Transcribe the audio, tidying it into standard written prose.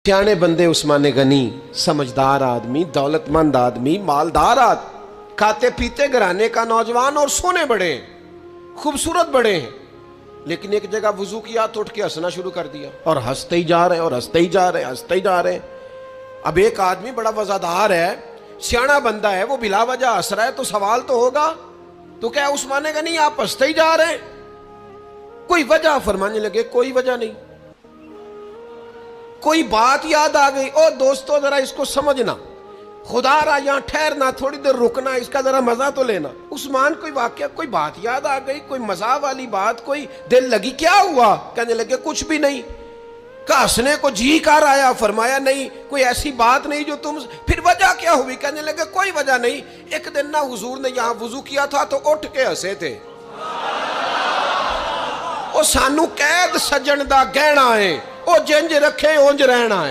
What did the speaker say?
सियाने बंदे उस्मान गनी, समझदार आदमी, दौलतमंद आदमी, मालदार आदमी, खाते पीते घराने का नौजवान और सोने बड़े हैं, खूबसूरत बड़े हैं, लेकिन एक जगह वजू किया तो उठ के हंसना शुरू कर दिया और हंसते ही जा रहे हैं और हंसते ही जा रहे हैं, हंसते ही जा रहे हैं। अब एक आदमी बड़ा वजादार है, सियाना बंदा है, वो बिला वजह हंस रहा है तो सवाल तो होगा, तो क्या उस्मान गनी आप हंसते ही जा रहे हैं? कोई वजह? फरमाने लगे कोई वजह नहीं। कोई बात याद आ गई, ओ दोस्तों जरा इसको समझना, खुदा रहा यहाँ ठहरना, थोड़ी देर रुकना, इसका जरा मजा तो लेना। उस्मान कोई वाकया, कोई बात याद आ गई, कोई मजा वाली बात, कोई दिल लगी, क्या हुआ? कहने लगे कुछ भी नहीं। हंसने को जी कर आया? फरमाया नहीं, कोई ऐसी बात नहीं जो तुम। फिर वजह क्या हुई? कहने लगे कोई वजह नहीं, एक दिन ना हुजूर ने यहाँ वजू किया था तो उठ के हंसे थे। ओ सानू कैद सजन दा गहना है, ओ जिंज रखे उंज रहना है।